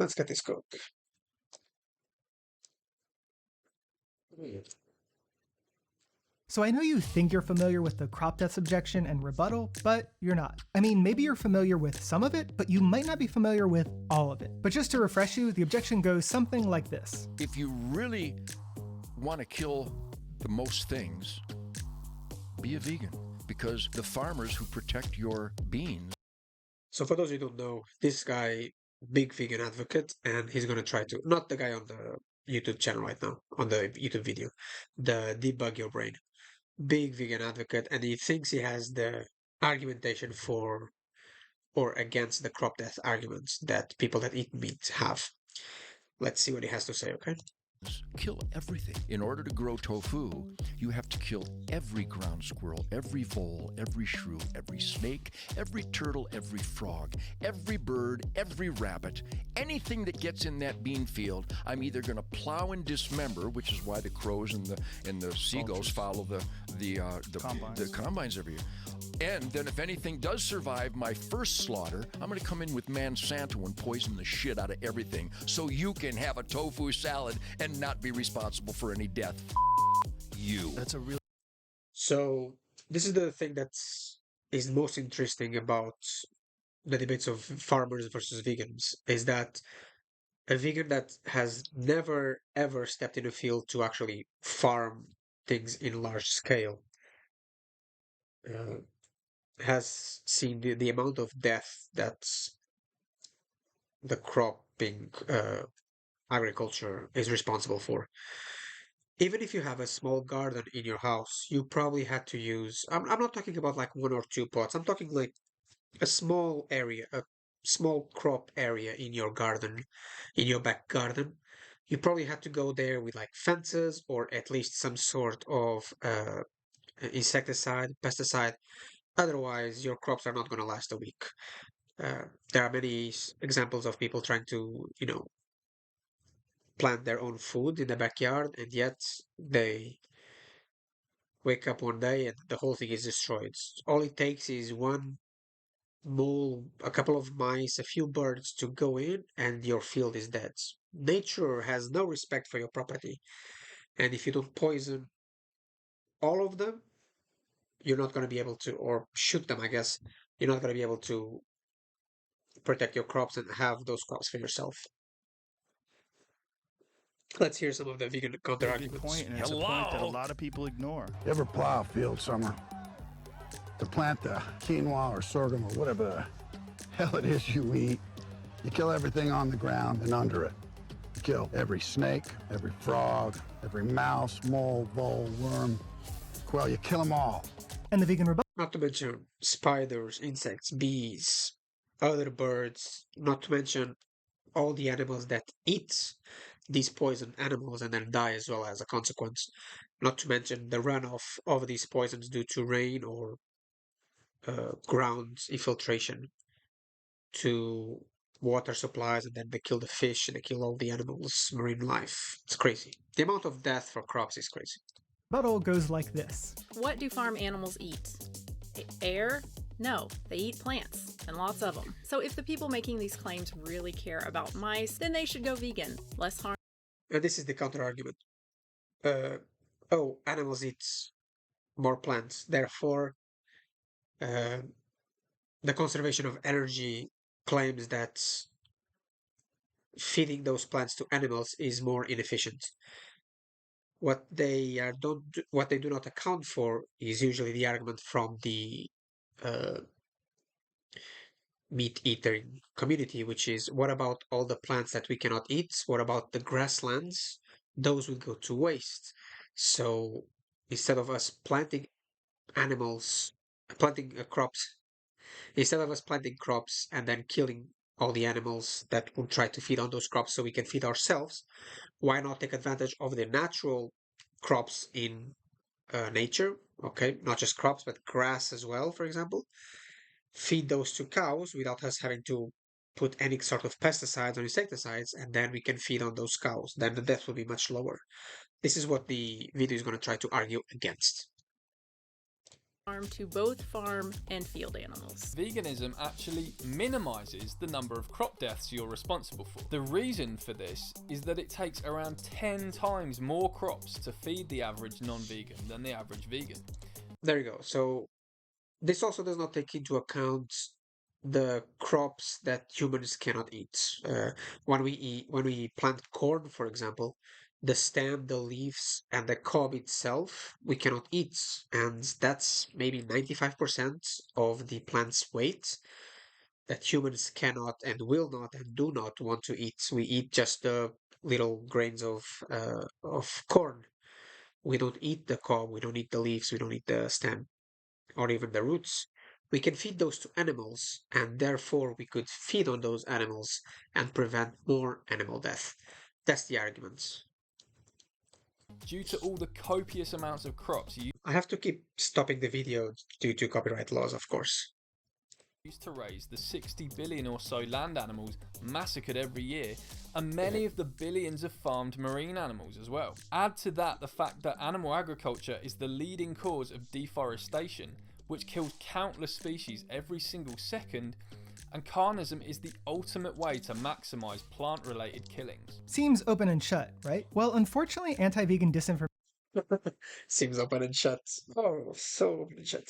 Let's get this going. So I know you think you're familiar with the crop deaths objection and rebuttal, but you're not. I mean, maybe you're familiar with some of it, but you might not be familiar with all of it. But just to refresh you, the objection goes something like this. If you really want to kill the most things, be a vegan, because the farmers who protect your beans. So for those who don't know, this guy, big vegan advocate, and he's gonna try to, not the guy on the YouTube channel right now, on the YouTube video, the debug your brain. Big vegan advocate, and he thinks he has the argumentation for or against the crop death arguments that people that eat meat have. Let's see what he has to say, okay? Kill everything. In order to grow tofu, you have to kill every ground squirrel, every vole, every shrew, every snake, every turtle, every frog, every bird, every rabbit, anything that gets in that bean field. I'm either going to plow and dismember, which is why the crows and the seagulls follow the combines every year. And then if anything does survive my first slaughter, I'm going to come in with Monsanto and poison the shit out of everything so you can have a tofu salad and not be responsible for any death. You. That's a real. So this is the thing is most interesting about the debates of farmers versus vegans, is that a vegan that has never ever stepped in a field to actually farm things in large scale uh, has seen the amount of death that the cropping agriculture is responsible for. Even if you have a small garden in your house, you probably had to use, I'm not talking about like one or two pots, I'm talking like a small area, a small crop area in your garden, in your back garden. You probably had to go there with like fences or at least some sort of insecticide, pesticide. Otherwise, your crops are not going to last a week. There are many examples of people trying to, plant their own food in the backyard, and yet they wake up one day and the whole thing is destroyed. All it takes is one mole, a couple of mice, a few birds to go in, and your field is dead. Nature has no respect for your property, and if you don't poison all of them, you're not going to be able to, or shoot them, I guess, you're not going to be able to protect your crops and have those crops for yourself. Let's hear some of the vegan counter Very good arguments. point, and it's a point that a lot of people ignore. You ever plow a field summer to plant the quinoa or sorghum or whatever the hell it is you eat? You kill everything on the ground and under it. You kill every snake, every frog, every mouse, mole, vole, worm, quail. You kill them all. And the vegan rebuttal. Not to mention spiders, insects, bees, other birds, not to mention all the animals that eat these poisoned animals and then die as well as a consequence. Not to mention the runoff of these poisons due to rain or ground infiltration to water supplies, and then they kill the fish and they kill all the animals, marine life. It's crazy. The amount of death for crops is crazy. Rebuttal goes like this. What do farm animals eat? Air? No, they eat plants, and lots of them. So if the people making these claims really care about mice, then they should go vegan. Less harm. And this is the counter argument. Animals eat more plants, therefore uh, the conservation of energy claims that feeding those plants to animals is more inefficient. What they do not account for is usually the argument from the uh, meat eating community, which is, what about all the plants that we cannot eat? What about the grasslands? Those will go to waste. So instead of us planting animals, planting crops, instead of us planting crops and then killing all the animals that will try to feed on those crops so we can feed ourselves, why not take advantage of the natural crops in nature? Okay, not just crops, but grass as well, for example. Feed those to cows without us having to put any sort of pesticides or insecticides, and then we can feed on those cows. Then the death will be much lower. This is what the video is going to try to argue against. harm to both farm and field animals. Veganism actually minimises the number of crop deaths you're responsible for. The reason for this is that it takes around 10 times more crops to feed the average non-vegan than the average vegan. There you go. So this also does not take into account the crops that humans cannot eat. When we plant corn, for example, the stem, the leaves, and the cob itself, we cannot eat, and that's maybe 95% of the plant's weight that humans cannot and will not and do not want to eat. We eat just the little grains of corn. We don't eat the cob, we don't eat the leaves, we don't eat the stem, or even the roots. We can feed those to animals, and therefore we could feed on those animals and prevent more animal death. That's the argument. Due to all the copious amounts of crops I have to keep stopping the video due to copyright laws, of course. used to raise the 60 billion or so land animals massacred every year, and many of the billions of farmed marine animals as well. Add to that the fact that animal agriculture is the leading cause of deforestation, which kills countless species every single second, and carnism is the ultimate way to maximize plant-related killings. Seems open and shut, right? Well, unfortunately, anti-vegan disinformation Seems open and shut. Oh, so open and shut.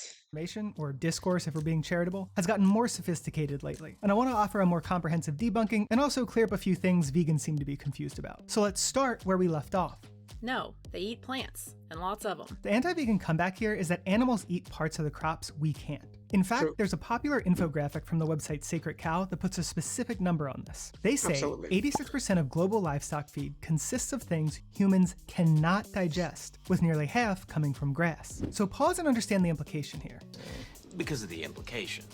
or discourse, if we're being charitable, has gotten more sophisticated lately. And I want to offer a more comprehensive debunking and also clear up a few things vegans seem to be confused about. So let's start where we left off. No, they eat plants, and lots of them. The anti-vegan comeback here is that animals eat parts of the crops we can't. In fact, True. there's a popular infographic from the website Sacred Cow that puts a specific number on this. They say Absolutely. 86% of global livestock feed consists of things humans cannot digest, with nearly half coming from grass. So pause and understand the implication here. Because of the implication.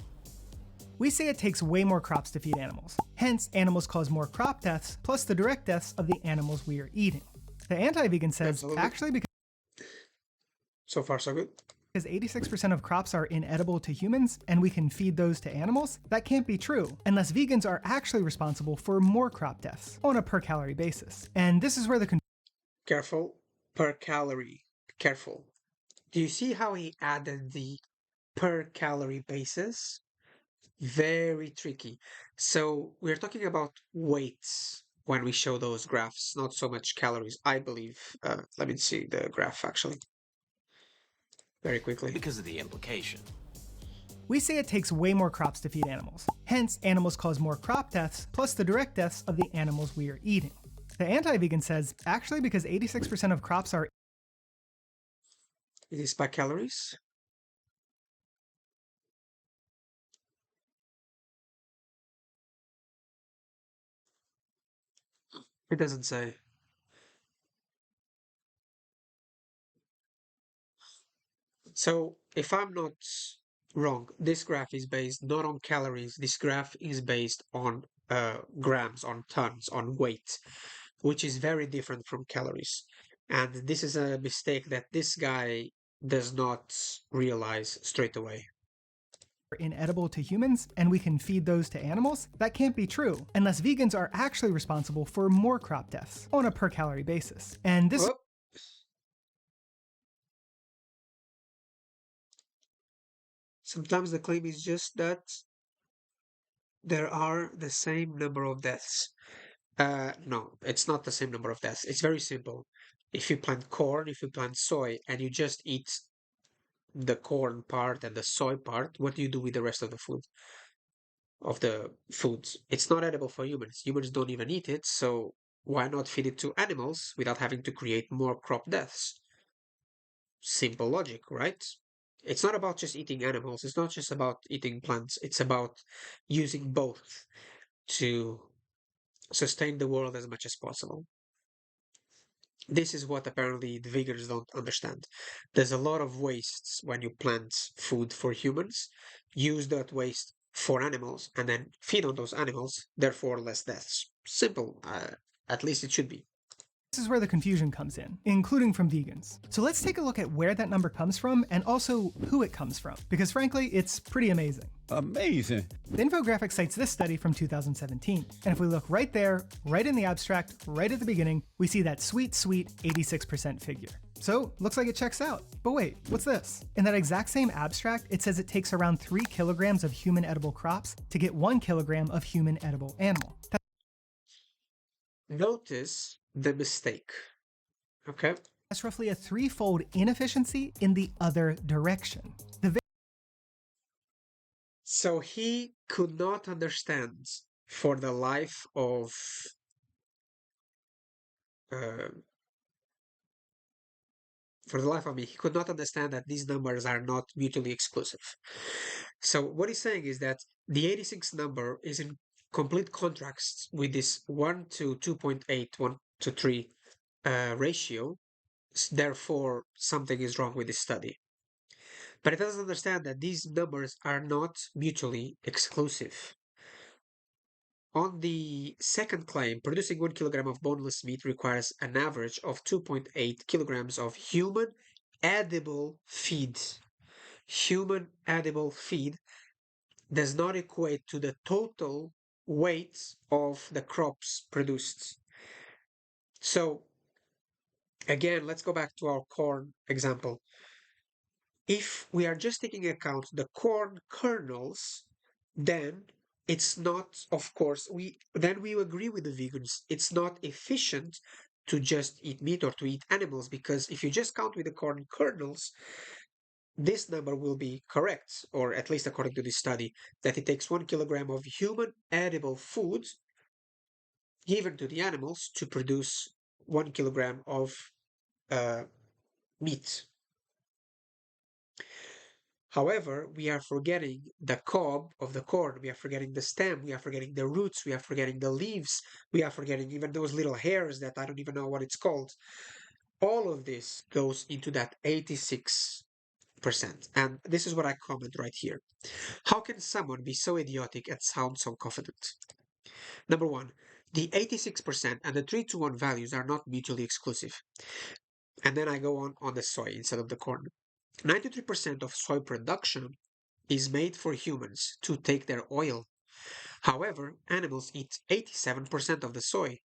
We say it takes way more crops to feed animals. Hence, animals cause more crop deaths, plus the direct deaths of the animals we are eating. The anti-vegan says, Absolutely. actually So far, so good. because 86% of crops are inedible to humans and we can feed those to animals, that can't be true, unless vegans are actually responsible for more crop deaths on a per calorie basis. And this is where the Careful. Per calorie. Careful. Do you see how he added the per calorie basis? Very tricky. So we're talking about weights when we show those graphs, not so much calories, I believe. Let me see the graph actually. Very quickly. Because of the implication. we say it takes way more crops to feed animals. Hence, animals cause more crop deaths, plus the direct deaths of the animals we are eating. The anti-vegan says, actually because 86% of crops are It is by calories. It doesn't say. So if I'm not wrong, this graph is based not on calories. This graph is based on grams, on tons, on weight, which is very different from calories. And this is a mistake that this guy does not realize straight away. inedible to humans and we can feed those to animals, that can't be true, unless vegans are actually responsible for more crop deaths on a per calorie basis. And this Oh. Sometimes the claim is just that there are the same number of deaths. No, it's not the same number of deaths. It's very simple. If you plant corn, if you plant soy, and you just eat the corn part and the soy part, what do you do with the rest of the food? Of the foods? It's not edible for humans. Humans don't even eat it, so why not feed it to animals without having to create more crop deaths? Simple logic, right? It's not about just eating animals. It's not just about eating plants. It's about using both to sustain the world as much as possible. This is what apparently the vegans don't understand. There's a lot of waste when you plant food for humans. Use that waste for animals and then feed on those animals, therefore less deaths. Simple. At least it should be. is where the confusion comes in, including from vegans. So let's take a look at where that number comes from and also who it comes from, because frankly, it's pretty amazing. Amazing. The infographic cites this study from 2017, and if we look right there, right in the abstract, right at the beginning, we see that sweet, sweet 86% figure. So, looks like it checks out. But wait, what's this? In that exact same abstract, it says it takes around 3 kilograms of human edible crops to get 1 kilogram of human edible animal. Notice the mistake. Okay? That's roughly a 3-fold inefficiency in the other direction. So he could not understand for the life of uh, me, he could not understand that these numbers are not mutually exclusive. So what he's saying is that the 86 number is in complete contrast with this 1 to 2.8, 1 to 3 ratio. Therefore, something is wrong with this study. But it doesn't understand that these numbers are not mutually exclusive. On the second claim, producing 1 kilogram of boneless meat requires an average of 2.8 kilograms of human edible feed. Human edible feed does not equate to the total weight of the crops produced. So, again, let's go back to our corn example. If we are just taking account the corn kernels, then it's not, of course, we agree with the vegans. It's not efficient to just eat meat or to eat animals, because if you just count with the corn kernels, this number will be correct, or at least according to this study, that it takes 1 kilogram of human edible food given to the animals to produce 1 kilogram of meat. However, we are forgetting the cob of the corn, we are forgetting the stem, we are forgetting the roots, we are forgetting the leaves, we are forgetting even those little hairs that I don't even know what it's called. All of this goes into that 86%. And this is what I comment right here. How can someone be so idiotic and sound so confident? Number one, the 86% and the 3-to-1 values are not mutually exclusive. And then I go on the soy instead of the corn. 93% of soy production is made for humans to take their oil. However, animals eat 87% of the soy.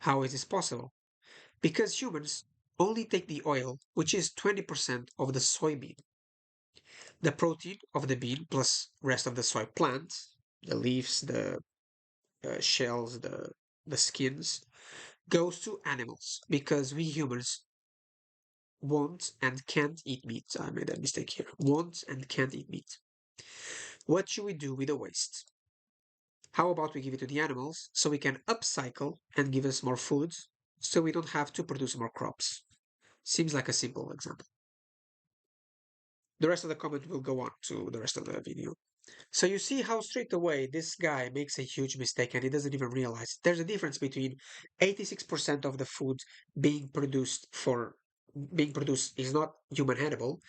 How is this possible? Because humans only take the oil, which is 20% of the soybean. The protein of the bean plus rest of the soy plant, the leaves, the shells, the skins, goes to animals because we humans won't and can't eat meat. I made that mistake here. Won't and can't eat meat. What should we do with the waste? How about we give it to the animals so we can upcycle and give us more food so we don't have to produce more crops? Seems like a simple example. The rest of the comment will go on to the rest of the video. So you see how straight away this guy makes a huge mistake and he doesn't even realize it. There's a difference between 86% of the food being produced is not human edible,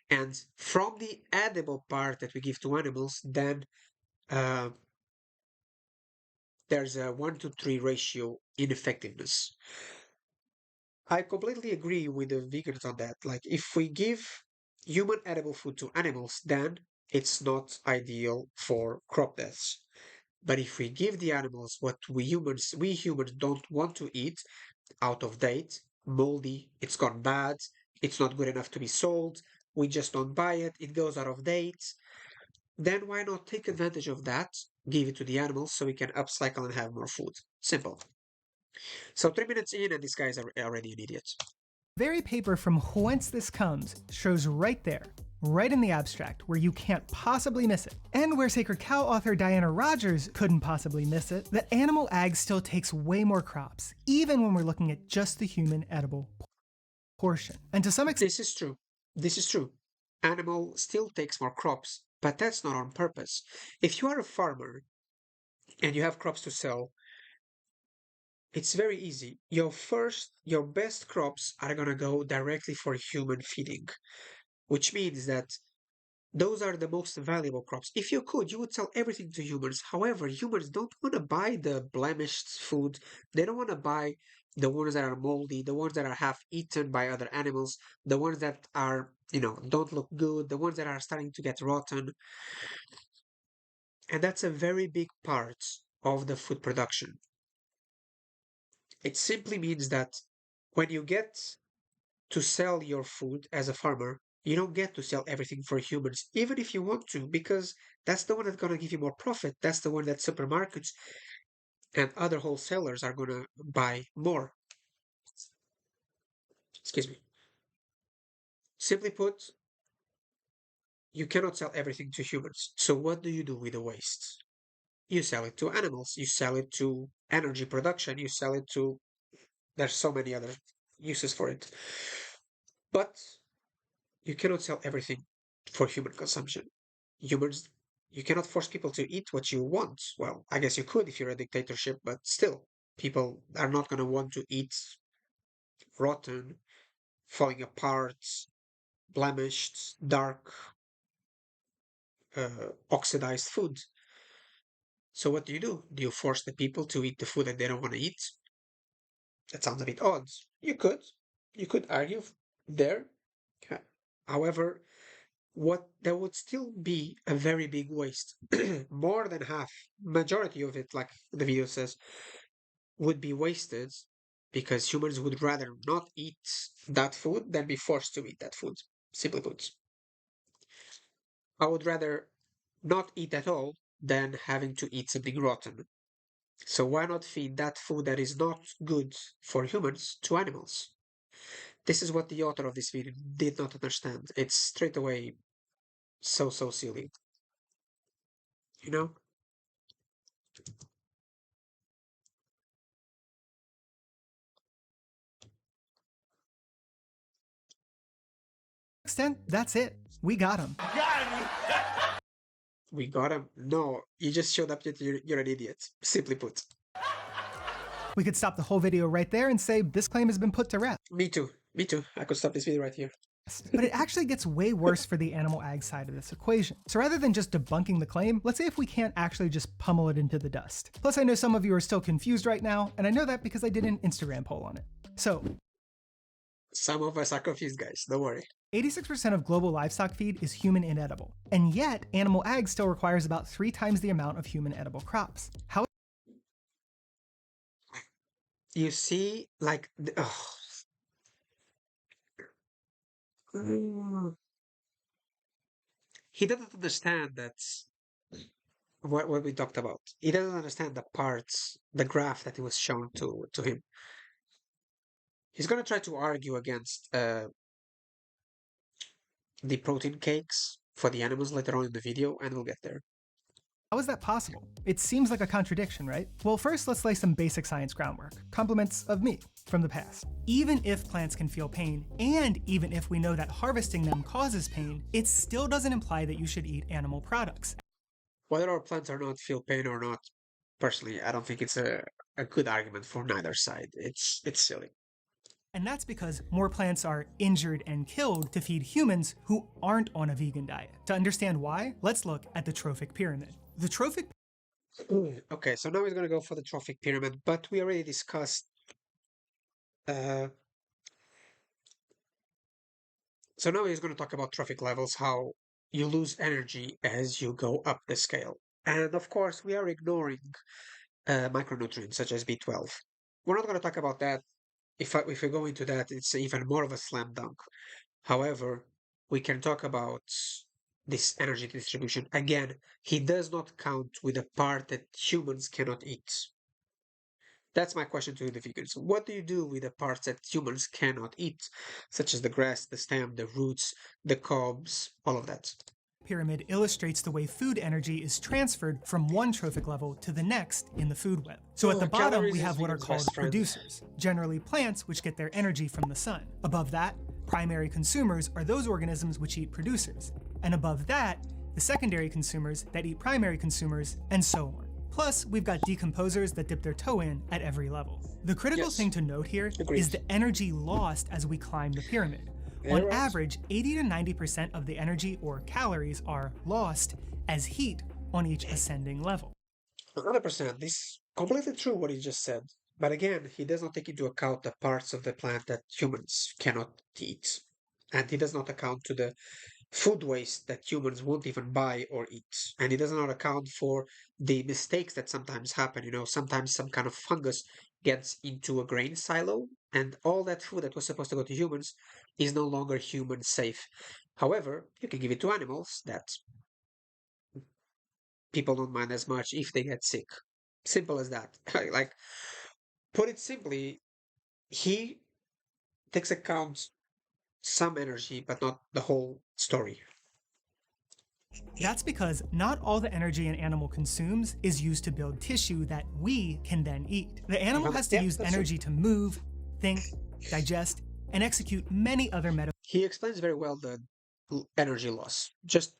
and from the edible part that we give to animals, then there's a 1 to 3 ratio ineffectiveness. I completely agree with the vegans on that. Like, if we give human edible food to animals, then it's not ideal for crop deaths. But if we give the animals what we humans don't want to eat, out of date, moldy, it's gone bad, it's not good enough to be sold, we just don't buy it, it goes out of date, then why not take advantage of that, give it to the animals so we can upcycle and have more food? Simple. So 3 minutes in and this guy is already an idiot. Very paper from whence this comes shows right there, right in the abstract, where you can't possibly miss it, and where Sacred Cow author Diana Rogers couldn't possibly miss it, that animal ag still takes way more crops, even when we're looking at just the human edible portion. And to some extent, This is true. This is true. Animal still takes more crops, but that's not on purpose. If you are a farmer and you have crops to sell, it's very easy. Your best crops are gonna go directly for human feeding, which means that those are the most valuable crops. If you could, you would sell everything to humans. However, humans don't want to buy the blemished food. They don't want to buy the ones that are moldy, the ones that are half eaten by other animals, the ones that are, don't look good, the ones that are starting to get rotten. And that's a very big part of the food production. It simply means that when you get to sell your food as a farmer, you don't get to sell everything for humans, even if you want to, because that's the one that's going to give you more profit. That's the one that supermarkets and other wholesalers are going to buy more. Excuse me. Simply put, you cannot sell everything to humans. So what do you do with the waste? You sell it to animals. You sell it to energy production. You sell it to... There's so many other uses for it. But you cannot sell everything for human consumption. Humans, you cannot force people to eat what you want. Well, I guess you could if you're a dictatorship, but still, people are not going to want to eat rotten, falling apart, blemished, dark, oxidized food. So what do? Do you force the people to eat the food that they don't want to eat? That sounds a bit odd. You could argue there. However, what there would still be a very big waste. More than half, majority of it, like the video says, would be wasted because humans would rather not eat that food than be forced to eat that food. Simply put, I would rather not eat at all than having to eat something rotten. So why not feed that food that is not good for humans to animals? This is what the author of this video did not understand. It's straight away so silly. You know? Extent, that's it. We got him. We got him. No, you just showed up that you're an idiot. Simply put. We could stop the whole video right there and say this claim has been put to rest. Me too. Me too. I could stop this video right here. But it actually gets way worse for the animal ag side of this equation. So rather than just debunking the claim, let's say if we can't actually just pummel it into the dust. Plus, I know some of you are still confused right now, and I know that because I did an Instagram poll on it. So, some of us are confused, guys. Don't worry. 86% of global livestock feed is human inedible. And yet, animal ag still requires about 3 times the amount of human edible crops. How? You see, like... He doesn't understand that what we talked about. He doesn't understand the parts, the graph that it was shown to him. He's gonna try to argue against the protein cakes for the animals later on in the video, and we'll get there. How is that possible? It seems like a contradiction, right? Well, first let's lay some basic science groundwork. Compliments of me from the past. Even if plants can feel pain, and even if we know that harvesting them causes pain, it still doesn't imply that you should eat animal products. Whether our plants or not feel pain or not, personally, I don't think it's a good argument for neither side. It's silly. And that's because more plants are injured and killed to feed humans who aren't on a vegan diet. To understand why, let's look at the trophic pyramid. The trophic... Okay, so now we're going to go for the trophic pyramid, but we already discussed... So now we're going to talk about trophic levels, how you lose energy as you go up the scale. And of course, we are ignoring micronutrients such as B12. We're not going to talk about that. If we go into that, it's even more of a slam dunk. However, we can talk about this energy distribution. Again, he does not count with the part that humans cannot eat. That's my question to the vegans. What do you do with the parts that humans cannot eat, such as the grass, the stem, the roots, the cobs, all of that? Pyramid illustrates the way food energy is transferred from one trophic level to the next in the food web. So at the bottom, we have what are called producers, generally plants which get their energy from the sun. Above that, primary consumers are those organisms which eat producers. And above that, the secondary consumers that eat primary consumers, and so on. Plus, we've got decomposers that dip their toe in at every level. The critical thing to note here is the energy lost as we climb the pyramid. On average, 80 to 90% of the energy or calories are lost as heat on each ascending level. 100%. This is completely true what he just said. But again, he does not take into account the parts of the plant that humans cannot eat. And he does not account to the food waste that humans won't even buy or eat. And he does not account for the mistakes that sometimes happen. You know, sometimes some kind of fungus gets into a grain silo, and all that food that was supposed to go to humans is no longer human safe. However, you can give it to animals that people don't mind as much if they get sick. Simple as that. Like, put it simply, he takes account some energy, but not the whole story. That's because not all the energy an animal consumes is used to build tissue that we can then eat. The animal has to use energy to move, think, digest, and execute many other He explains very well the energy loss. Just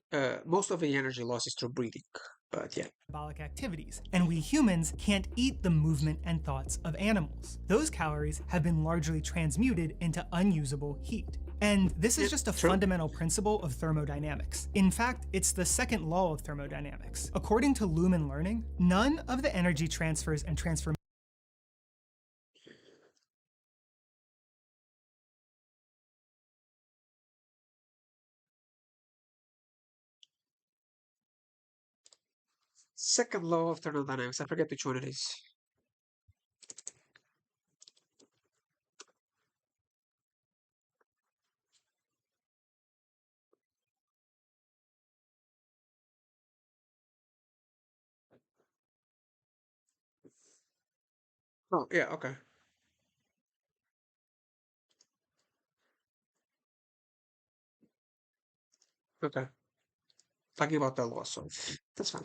most of the energy loss is through breathing, but yeah. metabolic activities, and we humans can't eat the movement and thoughts of animals. Those calories have been largely transmuted into unusable heat. And this is just a fundamental principle of thermodynamics. In fact, it's the second law of thermodynamics. According to Lumen learning, none of the energy transfers and transformations Second law of thermodynamics. I forget which one it is. Oh, yeah, okay. Okay. Talking about the law, so that's fine.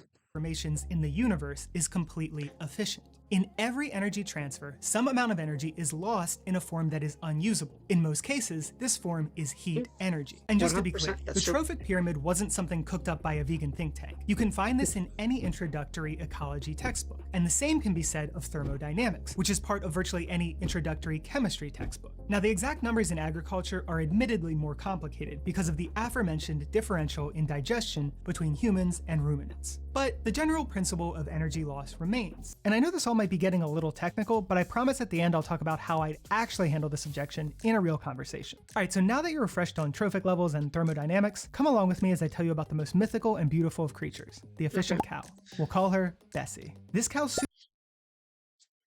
in the universe is completely efficient. In every energy transfer, some amount of energy is lost in a form that is unusable. In most cases, this form is heat energy. And just to be clear, 100%, the that's true. trophic pyramid wasn't something cooked up by a vegan think tank. You can find this in any introductory ecology textbook. And the same can be said of thermodynamics, which is part of virtually any introductory chemistry textbook. Now, the exact numbers in agriculture are admittedly more complicated because of the aforementioned differential in digestion between humans and ruminants. But the general principle of energy loss remains. And I know this all might be getting a little technical, but I promise at the end I'll talk about how I'd actually handle this objection in a real conversation. All right, so now that you're refreshed on trophic levels and thermodynamics, come along with me as I tell you about the most mythical and beautiful of creatures, the efficient cow. We'll call her Bessie. This cow's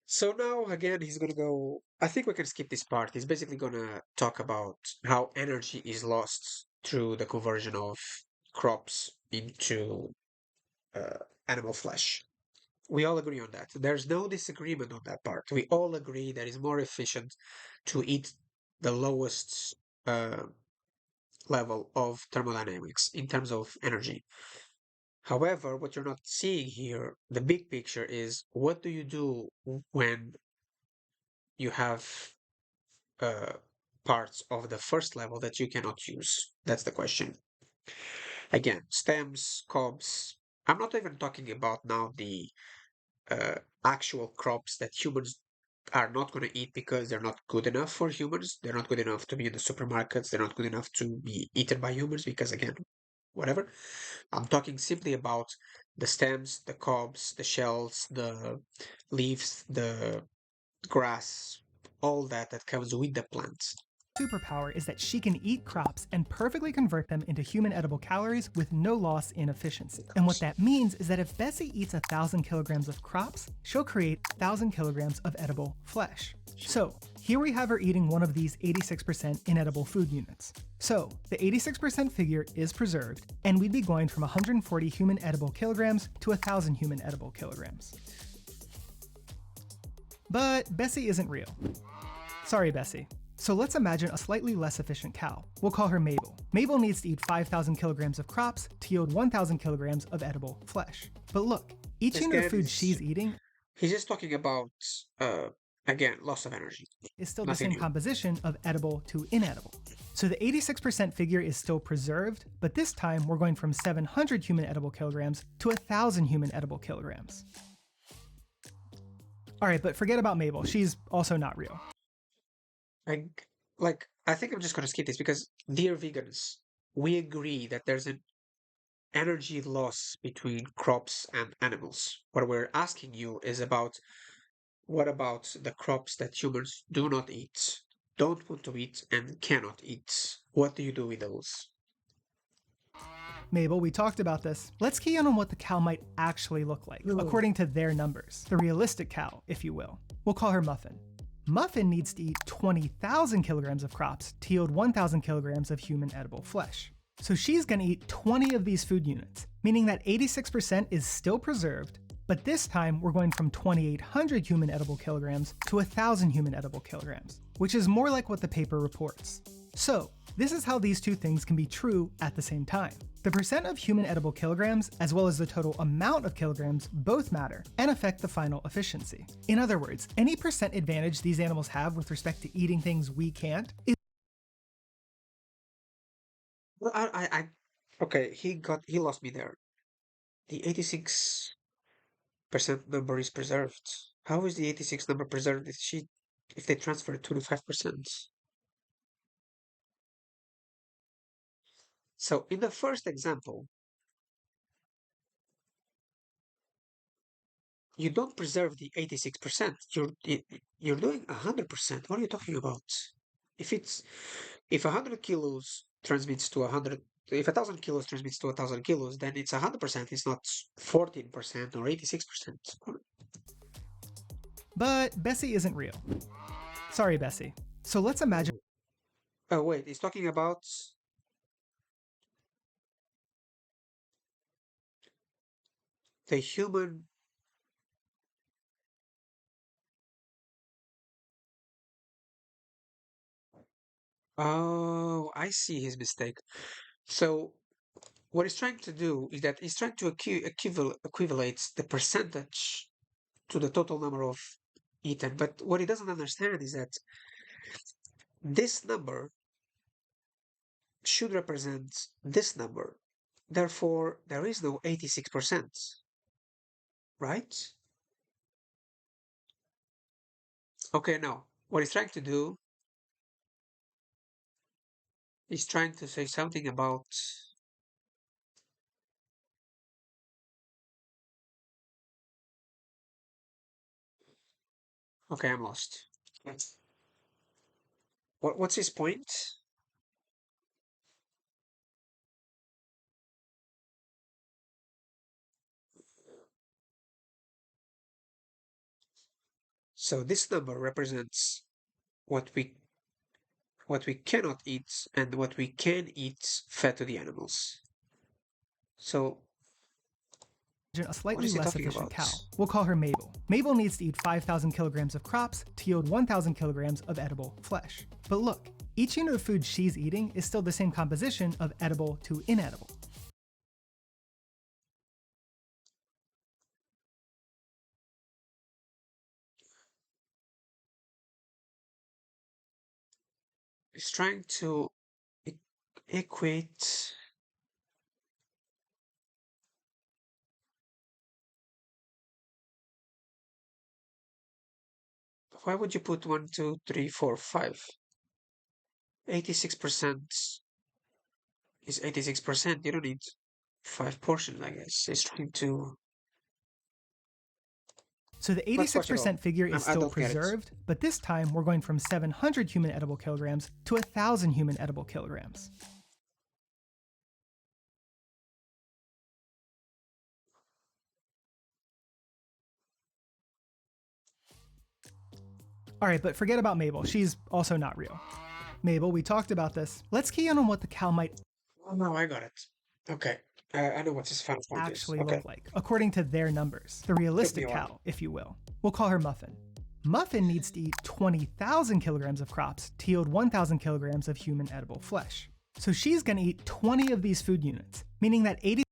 So now again, he's gonna go. I think we can skip this part. He's basically gonna talk about how energy is lost through the conversion of crops into animal flesh. We all agree on that. There's no disagreement on that part. We all agree that it's more efficient to eat the lowest uh, level of thermodynamics in terms of energy. However, what you're not seeing here, the big picture is what do you do when you have uh, parts of the first level that you cannot use? That's the question. Again, stems, cobs. I'm not even talking about now the actual crops that humans are not going to eat because they're not good enough for humans. They're not good enough to be in the supermarkets. They're not good enough to be eaten by humans because, again, whatever. I'm talking simply about the stems, the cobs, the shells, the leaves, the grass, all that comes with the plants. superpower is that she can eat crops and perfectly convert them into human edible calories with no loss in efficiency. And what that means is that if Bessie eats 1,000 kilograms of crops, she'll create 1,000 kilograms of edible flesh. So here we have her eating one of these 86% inedible food units. So the 86% figure is preserved, and we'd be going from 140 human edible kilograms to 1,000 human edible kilograms. But Bessie isn't real. Sorry, Bessie. So let's imagine a slightly less efficient cow. We'll call her Mabel. Mabel needs to eat 5,000 kilograms of crops to yield 1,000 kilograms of edible flesh. But look, each This unit of guy food is- she's eating He's just talking about, again, loss of energy. is still the Nothing same new. composition of edible to inedible. So the 86% figure is still preserved, but this time we're going from 700 human edible kilograms to 1,000 human edible kilograms. All right, but forget about Mabel. She's also not real. I think I'm just gonna skip this because, dear vegans, we agree that there's an energy loss between crops and animals. What we're asking you is about what about the crops that humans do not eat, don't want to eat, and cannot eat? What do you do with those? Mabel, we talked about this. Let's key in on what the cow might actually look like, according to their numbers. The realistic cow, if you will. We'll call her Muffin. Muffin needs to eat 20,000 kilograms of crops to yield 1,000 kilograms of human edible flesh. So she's gonna eat 20 of these food units, meaning that 86% is still preserved, but this time we're going from 2,800 human edible kilograms to 1,000 human edible kilograms, which is more like what the paper reports. So, this is how these two things can be true at the same time. The percent of human edible kilograms, as well as the total amount of kilograms, both matter and affect the final efficiency. In other words, any percent advantage these animals have with respect to eating things we can't is Well, okay, he lost me there. The 86% number is preserved. How is the 86 number preserved if they transfer 25%? So in the first example, you don't preserve the 86%. You're doing 100%. What are you talking about? If 100 kilos transmits to 100, if 1,000 kilos transmits to 1,000 kilos, then it's 100%. It's not 14% or 86%. But Bessie isn't real. Sorry, Bessie. So let's imagine Oh wait, it's talking about the human. Oh, I see his mistake. So what he's trying to do is that he's trying to equivocate the percentage to the total number of eaten. But what he doesn't understand is that this number should represent this number. Therefore, there is no 86%, right? Okay, now, what he's trying to do is trying to say something about. Okay, I'm lost. What's his point? So this number represents what we cannot eat and what we can eat fed to the animals. So a what slightly is he less talking efficient about? cow. We'll call her Mabel. Mabel needs to eat 5,000 kilograms of crops to yield 1,000 kilograms of edible flesh. But look, each unit of food she's eating is still the same composition of edible to inedible. He's trying to equate. Why would you put 1, 2, 3, 4, 5? 86% is 86%. You don't need 5 portions, I guess. He's trying to. So the Let's watch it all. 86% figure is I still don't get it. preserved, but this time we're going from 700 human edible kilograms to 1,000 human edible kilograms. Alright, but forget about Mabel. She's also not real. Mabel, we talked about this. Let's key in on what the cow might Oh, no, I got it. Okay. I know what his final point actually is. Okay. look like, according to their numbers. The realistic Took me a while. cow, if you will. We'll call her Muffin. Muffin needs to eat 20,000 kilograms of crops to yield 1,000 kilograms of human edible flesh. So she's gonna eat 20 of these food units, meaning that 80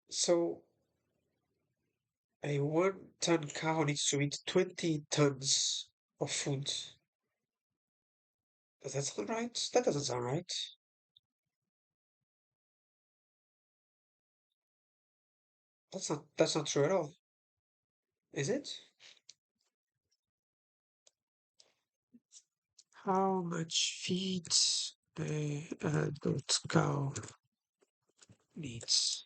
So a 1-ton cow needs to eat 20 tons of food. Does that sound right? That doesn't sound right. That's not true at all. Is it? How much feed a adult cow needs?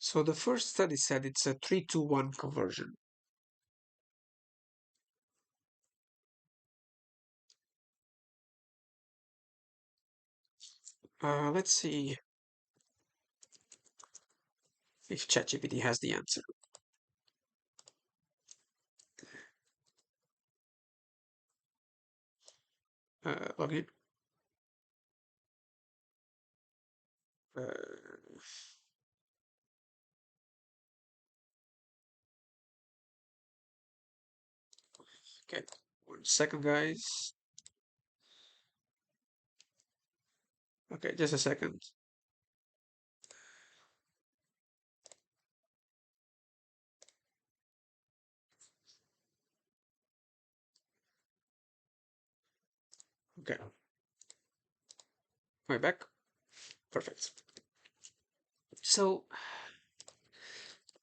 So the first study said it's a 3-to-1 conversion. Let's see if ChatGPT has the answer. Login. Okay, 1 second, guys. Okay, just a second. Okay. Am I back? Perfect. So,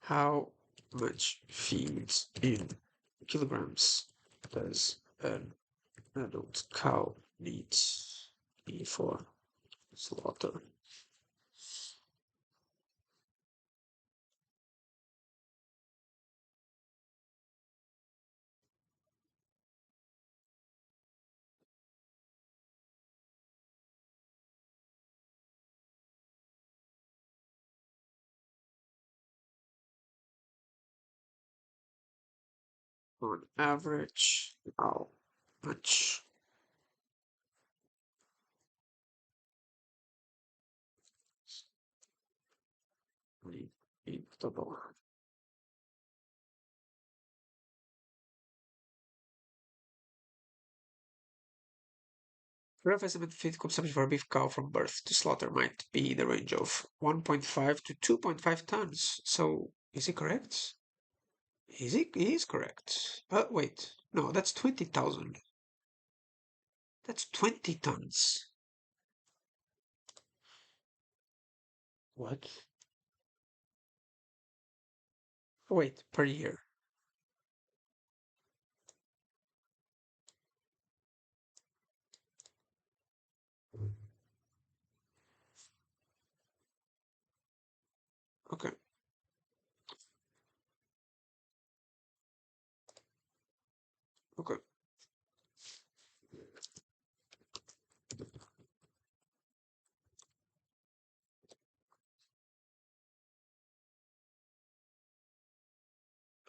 how much feed in kilograms does an adult cow need for slaughter? On average, how much? Inedible. Rough estimate feed consumption for a beef cow from birth to slaughter might be in the range of 1.5 to 2.5 tons. So, is he correct? He is correct. Wait. No, that's 20,000. That's 20 tons. What? Wait, per year. Okay. Okay.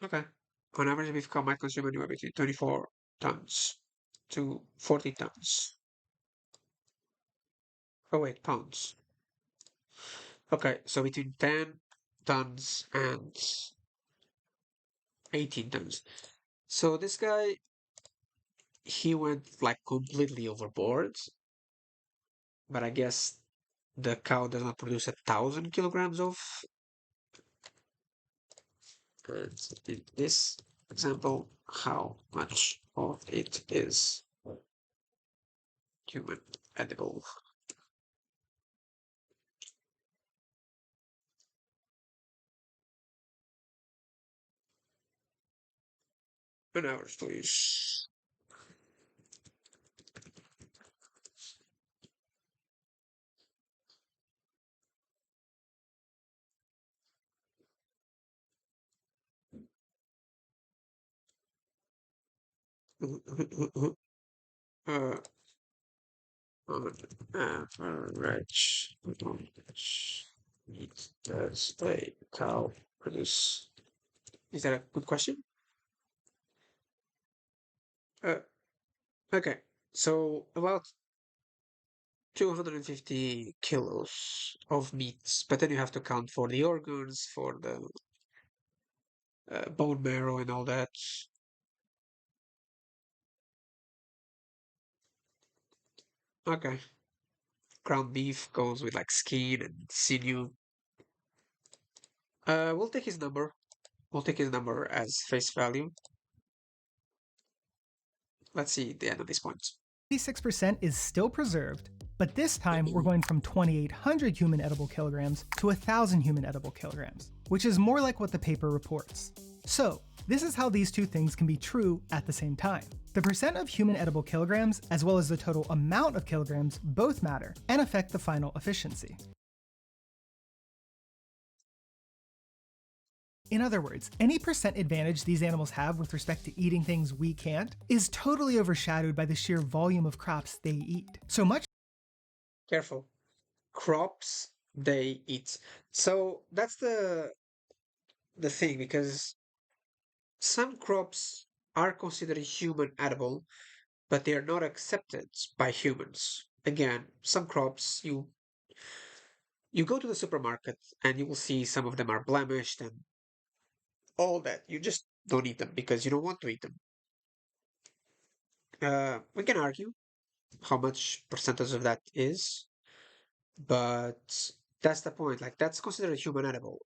Okay. On average, beef cow might consume anywhere between 24 tons to 40 tons. Oh, wait, pounds. Okay, so between 10 tons and 18 tons. So this guy, he went like completely overboard, but I guess the cow does not produce 1,000 kilograms of. And in this example, how much of it is human edible? An hours, please. uh, on average, how much meat does a cow produce? Is that a good question? Uh, okay, so about 250 kilos of meat, but then you have to count for the organs, for the bone marrow and all that. Okay. Ground beef goes with like skin and sinew. We'll take his number. We'll take his number as face value. Let's see the end of this point. 86% is still preserved, but this time we're going from 2,800 human edible kilograms to 1,000 human edible kilograms, which is more like what the paper reports. So, this is how these two things can be true at the same time. The percent of human edible kilograms, as well as the total amount of kilograms, both matter and affect the final efficiency. In other words, any percent advantage these animals have with respect to eating things we can't is totally overshadowed by the sheer volume of crops they eat. So much Careful. Crops they eat. So that's the thing, because some crops are considered human edible, but they are not accepted by humans. Again, some crops you go to the supermarket and you will see some of them are blemished and all that. You just don't eat them because you don't want to eat them. We can argue how much percentage of that is, but that's the point. Like that's considered a human edible,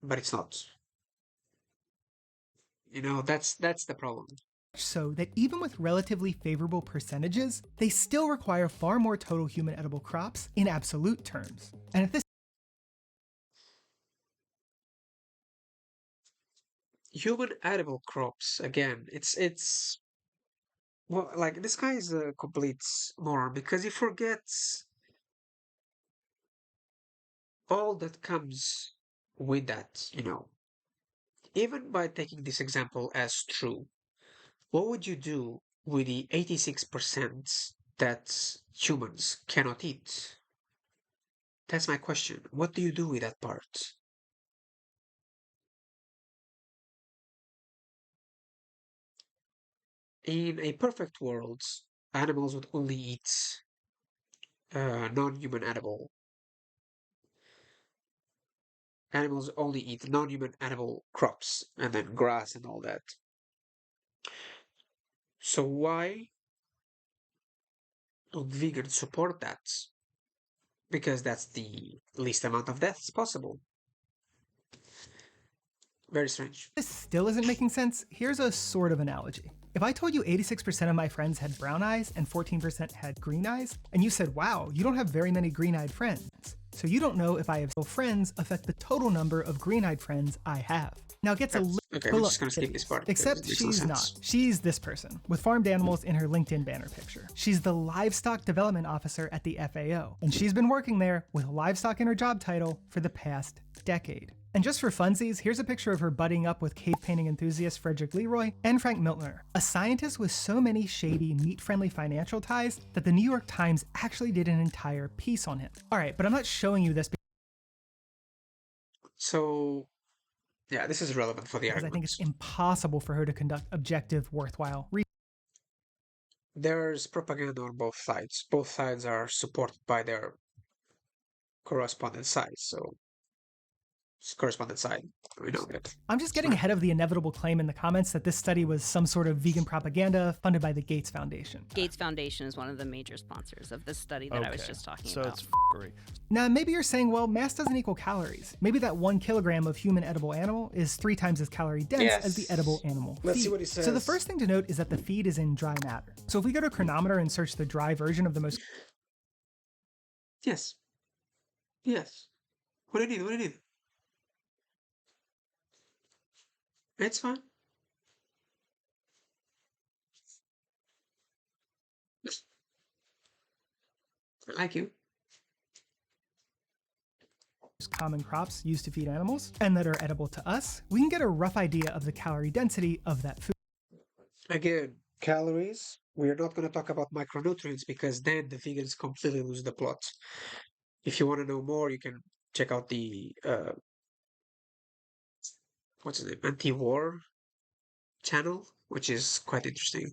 but it's not. That's the problem. so that even with relatively favorable percentages, they still require far more total human edible crops in absolute terms. And at this Human edible crops, again, it's well, like this guy is a complete moron because he forgets all that comes with that. Even by taking this example as true, what would you do with the 86% that humans cannot eat? That's my question. What do you do with that part? In a perfect world, animals would only eat non-human edible. Animals only eat non-human edible crops and then grass and all that. So why don't vegans support that? Because that's the least amount of deaths possible. Very strange. this still isn't making sense, here's a sort of analogy. If I told you 86% of my friends had brown eyes and 14% had green eyes, and you said, wow, you don't have very many green-eyed friends, so you don't know if I have friends affect the total number of green-eyed friends I have. Now it gets a little Okay, I'm just gonna skip this part. except because it makes she's no not. sense. She's this person, with farmed animals in her LinkedIn banner picture. She's the Livestock Development Officer at the FAO, and she's been working there with livestock in her job title for the past decade. And just for funsies, here's a picture of her buddying up with cave painting enthusiast Frederick Leroy and Frank Miltner, a scientist with so many shady, meat-friendly financial ties that the New York Times actually did an entire piece on him. All right, but I'm not showing you this So, yeah, this is relevant for the because I think argument. it's impossible for her to conduct objective, worthwhile research. There's propaganda on both sides. Both sides are supported by their correspondent sides. So, correspondent side, we know that. I'm just getting ahead of the inevitable claim in the comments that this study was some sort of vegan propaganda funded by the Gates Foundation. Gates Foundation is one of the major sponsors of this study that I was just talking So about. it's f***ery. Now, maybe you're saying, well, mass doesn't equal calories. Maybe that 1 kilogram of human edible animal is 3 times as calorie dense as the edible animal Let's feed. see what he So the says. first thing to note is that the feed is in dry matter. So if we go to Chronometer and search the dry version of the most Yes. Yes. What do you need? What do you need? It's fine. I like you. common crops used to feed animals and that are edible to us, we can get a rough idea of the calorie density of that food. Again, calories. We are not going to talk about micronutrients because then the vegans completely lose the plot. If you want to know more, you can check out the what's his name, anti-war channel, which is quite interesting.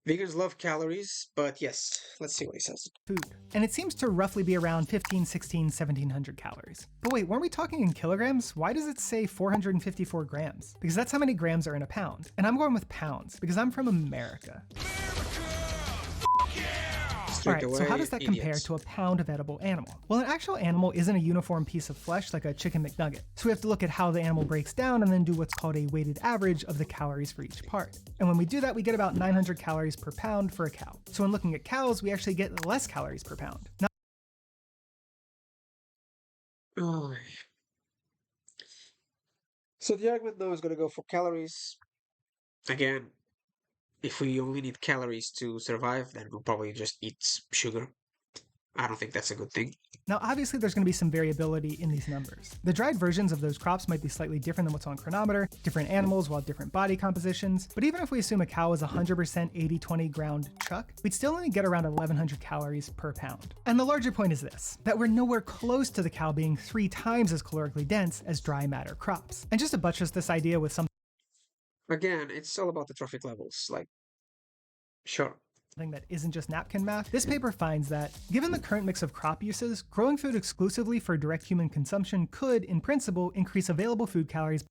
Vegans love calories, but yes, let's see what he says. Food. And it seems to roughly be around 15, 16, 1700 calories. But wait, weren't we talking in kilograms? Why does it say 454 grams? Because that's how many grams are in a pound. And I'm going with pounds because I'm from America. Straight Alright, so how away, does that compare idiots. to a pound of edible animal? Well, an actual animal isn't a uniform piece of flesh like a chicken McNugget. So we have to look at how the animal breaks down and then do what's called a weighted average of the calories for each part. And when we do that, we get about 900 calories per pound for a cow. So when looking at cows, we actually get less calories per pound. Not Oh. So the argument now is going to go for calories. Again, if we only need calories to survive, then we'll probably just eat sugar. I don't think that's a good thing. Now, obviously, there's going to be some variability in these numbers. The dried versions of those crops might be slightly different than what's on Chronometer, different animals will have different body compositions, but even if we assume a cow is 100% 80-20 ground chuck, we'd still only get around 1,100 calories per pound. And the larger point is this, that we're nowhere close to the cow being 3 times as calorically dense as dry matter crops. And just to buttress this idea with something Again, it's all about the trophic levels. Like, sure. that isn't just napkin math, this paper finds that, given the current mix of crop uses, growing food exclusively for direct human consumption could, in principle, increase available food calories.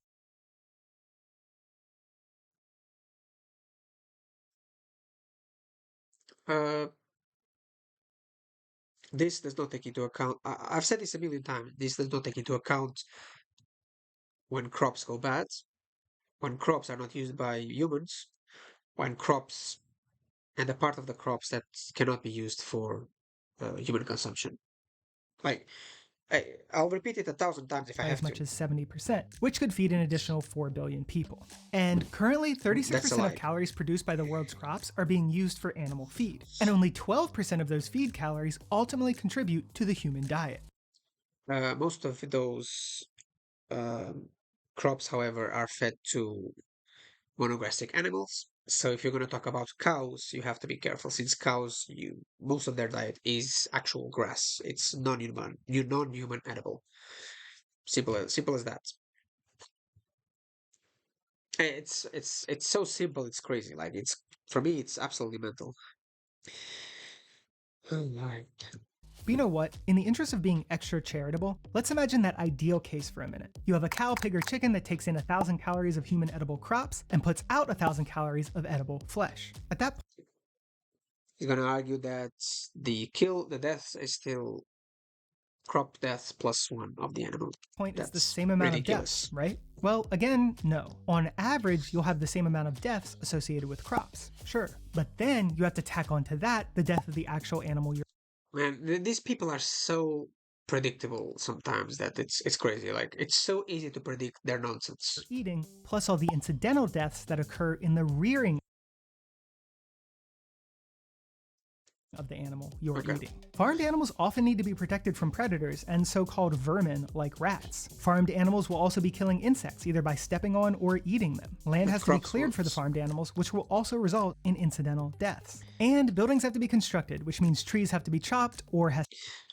This does not take into account, I've said this a million times, this does not take into account when crops go bad, when crops are not used by humans, when crops and a part of the crops that cannot be used for human consumption. Like, I'll repeat it 1,000 times if I By have as much to. as 70%, which could feed an additional 4 billion people. And currently, 36% of calories produced by the world's crops are being used for animal feed, and only 12% of those feed calories ultimately contribute to the human diet. Most of those crops, however, are fed to monogastric animals. So if you're going to talk about cows, you have to be careful, since cows, most of their diet is actual grass. It's non-human edible. Simple as that. It's so simple, it's crazy. Like, it's, for me, it's absolutely mental. Oh my. But you know what? In the interest of being extra charitable, let's imagine that ideal case for a minute. You have a cow, pig, or chicken that takes in 1,000 calories of human edible crops and puts out 1,000 calories of edible flesh. At that point, He's going to argue that the death is still crop death plus 1 of the animal. it's the same amount of deaths, right? Well, again, no. On average, you'll have the same amount of deaths associated with crops, sure. But then you have to tack onto that the death of the actual animal you're Man, these people are so predictable sometimes that it's crazy. Like, it's so easy to predict their nonsense. eating, plus all the incidental deaths that occur in the rearing of the animal you're eating. Farmed animals often need to be protected from predators and so-called vermin like rats. Farmed animals will also be killing insects either by stepping on or eating them. Land has to be cleared for the farmed animals, which will also result in incidental deaths. And buildings have to be constructed, which means trees have to be chopped or has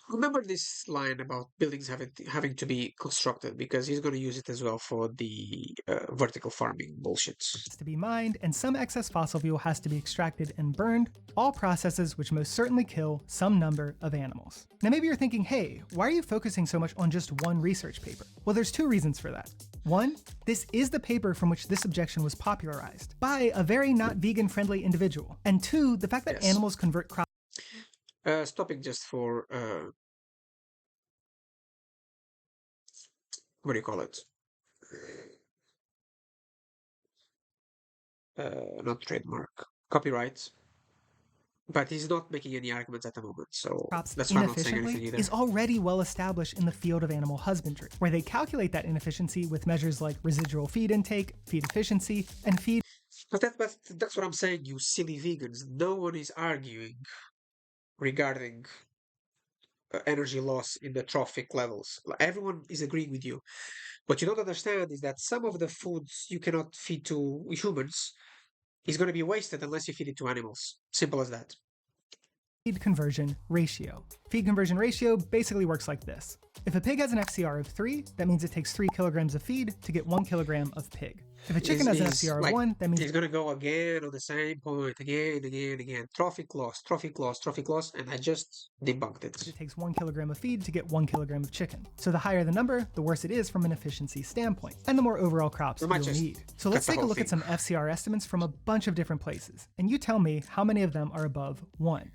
Remember this line about buildings having to be constructed, because he's going to use it as well for the vertical farming bullshit. to be mined, and some excess fossil fuel has to be extracted and burned, all processes which most certainly kill some number of animals. Now maybe you're thinking, hey, why are you focusing so much on just one research paper? Well, there's 2 reasons for that. One, this is the paper from which this objection was popularized by a very not vegan-friendly individual. And 2, the fact that animals convert crops. Stopping just for what do you call it? Not trademark, copyright. But he's not making any arguments at the moment, so that's why I'm not saying anything either. Is already well established in the field of animal husbandry, where they calculate that inefficiency with measures like residual feed intake, feed efficiency, and feed. But that's what I'm saying, you silly vegans. No one is arguing regarding energy loss in the trophic levels. Everyone is agreeing with you. What you don't understand is that some of the foods you cannot feed to humans is going to be wasted unless you feed it to animals. Simple as that. Feed conversion ratio. Feed conversion ratio basically works like this. If a pig has an FCR of 3, that means it takes 3 kilograms of feed to get 1 kilogram of pig. If a chicken has an FCR of 1, that means he's going to go again on the same point, again. Trophic loss, and I just debunked it. It takes 1 kilogram of feed to get 1 kilogram of chicken. So the higher the number, the worse it is from an efficiency standpoint, and the more overall crops you'll need. So let's take a look at some FCR estimates from a bunch of different places, and you tell me how many of them are above 1.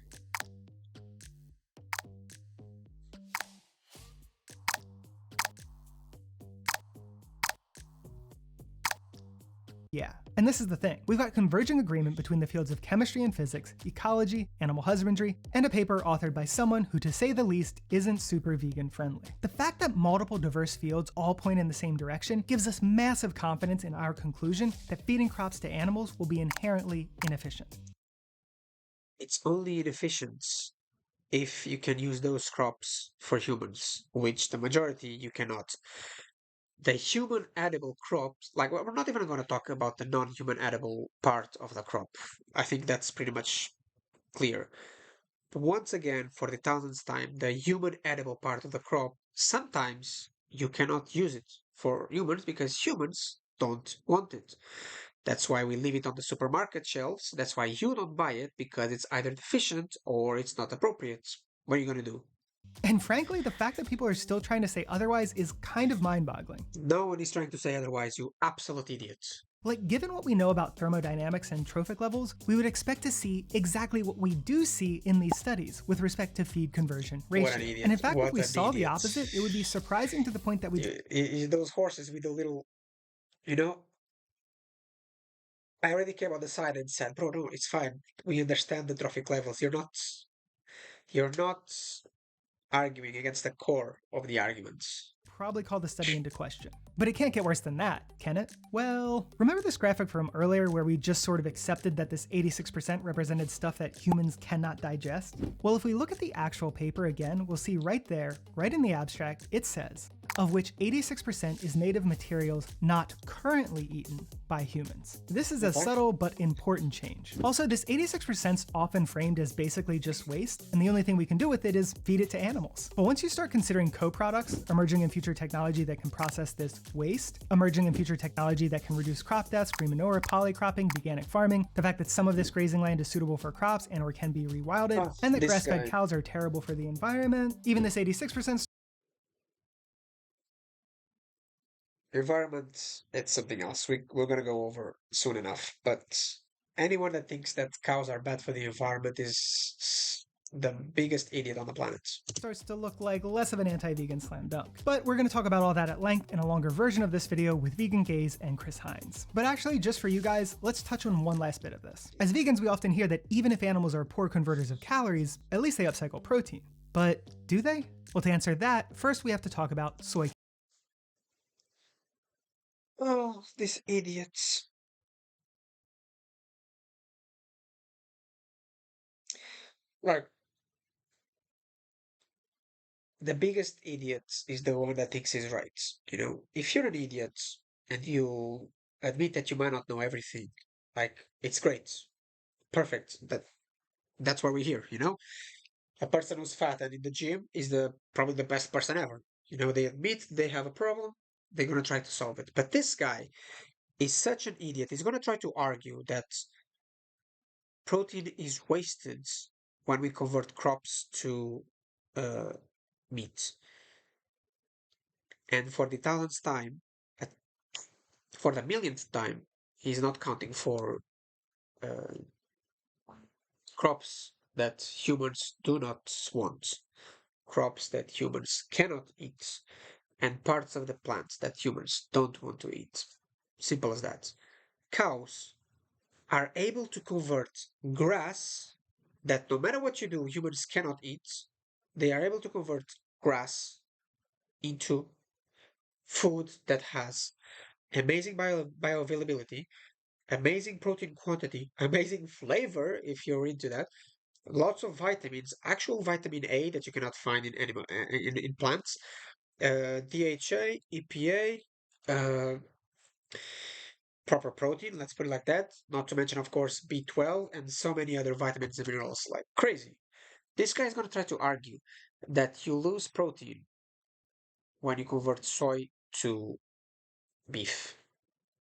Yeah, and this is the thing. We've got converging agreement between the fields of chemistry and physics, ecology, animal husbandry, and a paper authored by someone who, to say the least, isn't super vegan friendly. The fact that multiple diverse fields all point in the same direction gives us massive confidence in our conclusion that feeding crops to animals will be inherently inefficient. It's only inefficient if you can use those crops for humans, which the majority you cannot. The human edible crops, like we're not even going to talk about the non-human edible part of the crop. I think that's pretty much clear. But once again, for the thousandth time, the human edible part of the crop, sometimes you cannot use it for humans because humans don't want it. That's why we leave it on the supermarket shelves. That's why you don't buy it because it's either deficient or it's not appropriate. What are you going to do? And frankly, the fact that people are still trying to say otherwise is kind of mind-boggling. No one is trying to say otherwise, you absolute idiot. Like, given what we know about thermodynamics and trophic levels, we would expect to see exactly what we do see in these studies with respect to feed conversion ratio. What an idiot. And in fact, What if we an saw the idiot. opposite, it would be surprising to the point that we Those horses with the little, you know, I already came on the side and said, bro, no, it's fine. We understand the trophic levels. You're not arguing against the core of the arguments. probably call the study into question. But it can't get worse than that, can it? Well, remember this graphic from earlier where we just sort of accepted that this 86% represented stuff that humans cannot digest? Well, if we look at the actual paper again, we'll see right there, right in the abstract, it says, of which 86% is made of materials not currently eaten by humans. This is a subtle but important change. Also, this 86% is often framed as basically just waste, and the only thing we can do with it is feed it to animals. But once you start considering co-products, emerging in future technology that can process this waste, emerging in future technology that can reduce crop deaths, green manure, polycropping, veganic farming, the fact that some of this grazing land is suitable for crops and or can be rewilded, and that grass-fed cows are terrible for the environment, even this 86% Environment, it's something else. We're gonna go over soon enough. But anyone that thinks that cows are bad for the environment is the biggest idiot on the planet. starts to look like less of an anti-vegan slam dunk. But we're going to talk about all that at length in a longer version of this video with Vegan Gaze and Chris Hines. But actually, just for you guys, let's touch on one last bit of this. As vegans, we often hear that even if animals are poor converters of calories, at least they upcycle protein. But do they? Well, to answer that, first we have to talk about soy. Oh, these idiots. Like, the biggest idiot is the one that thinks he's right. You know, if you're an idiot and you admit that you might not know everything, like, it's great. Perfect. That's why we're here, you know? A person who's fat and in the gym is probably the best person ever. You know, they admit they have a problem, they're gonna try to solve it. But this guy is such an idiot. He's gonna try to argue that protein is wasted when we convert crops to uh, meat. And for the thousandth time, at- for the millionth time, he's not counting for uh, crops that humans do not want, crops that humans cannot eat, and parts of the plants that humans don't want to eat. Simple as that. Cows are able to convert grass that no matter what you do, humans cannot eat. They are able to convert grass into food that has amazing bioavailability, amazing protein quantity, amazing flavor if you're into that, lots of vitamins, actual vitamin A that you cannot find in animal in plants, DHA, EPA, uh, proper protein, let's put it like that. Not to mention, of course, B12 and so many other vitamins and minerals, like crazy. This guy is going to try to argue that you lose protein when you convert soy to beef.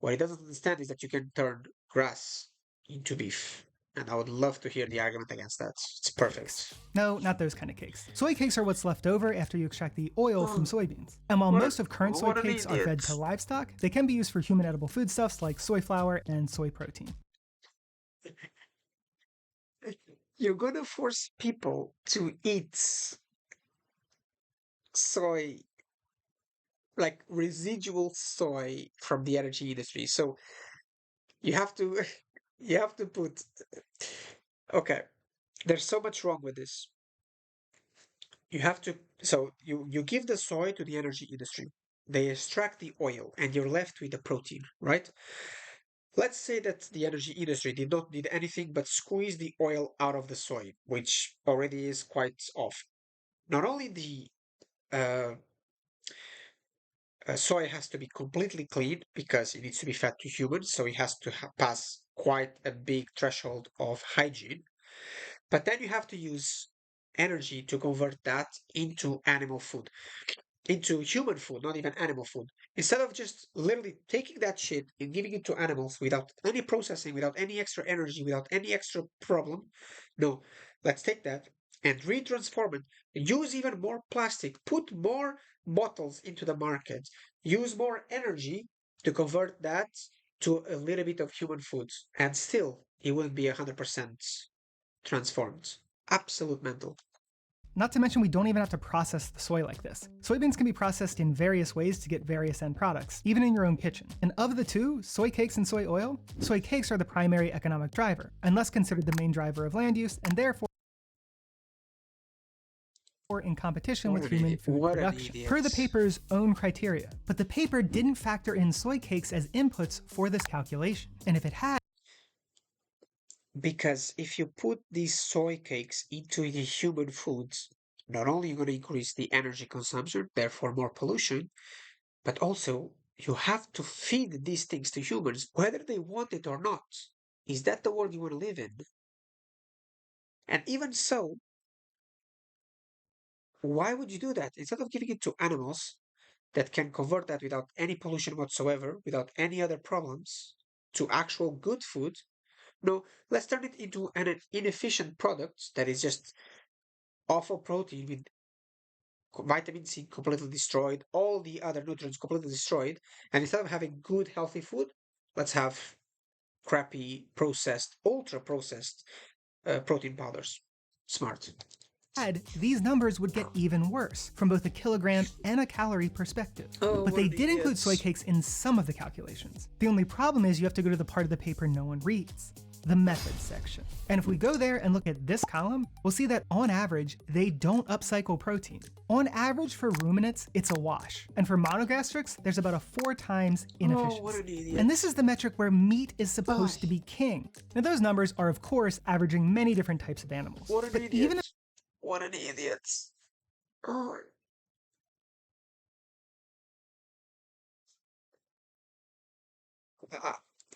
What he doesn't understand is that you can turn grass into beef. And I would love to hear the argument against that. It's perfect. No, not those kind of cakes. Soy cakes are what's left over after you extract the oil from soybeans. And while most of current soy cakes are fed to livestock, they can be used for human edible foodstuffs like soy flour and soy protein. You're going to force people to eat soy, like residual soy from the energy industry. So you have to you have to put, okay, there's so much wrong with this. You have to, so you give the soy to the energy industry. They extract the oil and you're left with the protein, right? Let's say that the energy industry did not need anything but squeeze the oil out of the soy, which already is quite off. Not only the uh, soy has to be completely clean because it needs to be fed to humans, so it has to pass quite a big threshold of hygiene. But then you have to use energy to convert that into animal food, into human food, not even animal food. Instead of just literally taking that shit and giving it to animals without any processing, without any extra energy, without any extra problem. No, let's take that and retransform it. Use even more plastic, put more bottles into the market, use more energy to convert that to a little bit of human food, and still it wouldn't be 100% transformed. Absolute mental. Not to mention we don't even have to process the soy like this. Soybeans can be processed in various ways to get various end products, even in your own kitchen. And of the two, soy cakes and soy oil, soy cakes are the primary economic driver, and thus considered the main driver of land use, and therefore in competition with human food production, per the paper's own criteria. But the paper didn't factor in soy cakes as inputs for this calculation. And if it had, because if you put these soy cakes into the human foods, not only you're going to increase the energy consumption, therefore more pollution, but also you have to feed these things to humans, whether they want it or not. Is that the world you want to live in? And even so, why would you do that? Instead of giving it to animals that can convert that without any pollution whatsoever, without any other problems, to actual good food, no, let's turn it into an inefficient product that is just awful protein with vitamin C completely destroyed, all the other nutrients completely destroyed, and instead of having good, healthy food, let's have crappy, processed, ultra processed protein powders. Smart. these numbers would get even worse from both a kilogram and a calorie perspective. Oh, but they did include soy cakes in some of the calculations. The only problem is you have to go to the part of the paper no one reads, the methods section. And if we go there and look at this column, we'll see that on average, they don't upcycle protein. On average for ruminants, it's a wash. And for monogastrics, there's about a 4 times inefficiency. what an idiot. And this is the metric where meat is supposed to be king. Now those numbers are of course averaging many different types of animals. What an but idiot. even What an idiot. Oh.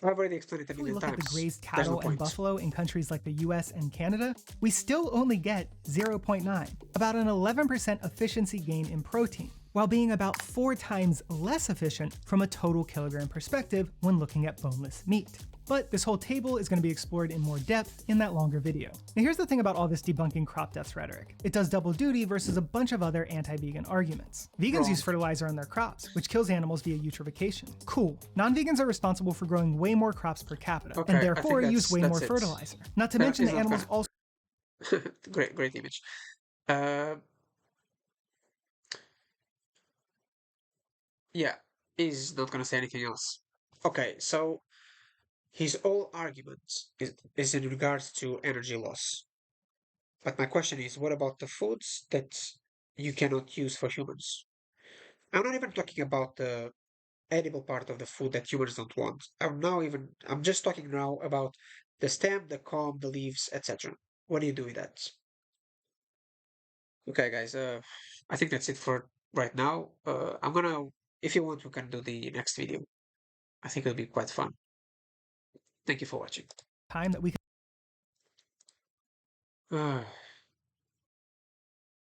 I've already explained it a if we million look times. at the grazed There's no cattle and point. buffalo in countries like the US and Canada, we still only get 0.9, about an 11% efficiency gain in protein, while being about 4 times less efficient from a total kilogram perspective when looking at boneless meat. But this whole table is going to be explored in more depth in that longer video. Now here's the thing about all this debunking crop deaths rhetoric. It does double duty versus a bunch of other anti-vegan arguments. Vegans use fertilizer on their crops, which kills animals via eutrophication. Cool. Non-vegans are responsible for growing way more crops per capita, Okay, and I think therefore use way that's more it. fertilizer. Not to mention is the not animals gonna- also great image. Yeah, he's not gonna say anything else. Okay, so his whole argument is in regards to energy loss. But my question is, what about the foods that you cannot use for humans? I'm not even talking about the edible part of the food that humans don't want. I'm just talking now about the stem, the culm, the leaves, etc. What do you do with that? Okay, guys, I think that's it for right now. If you want, we can do the next video. I think it'll be quite fun. Thank you for watching. time that we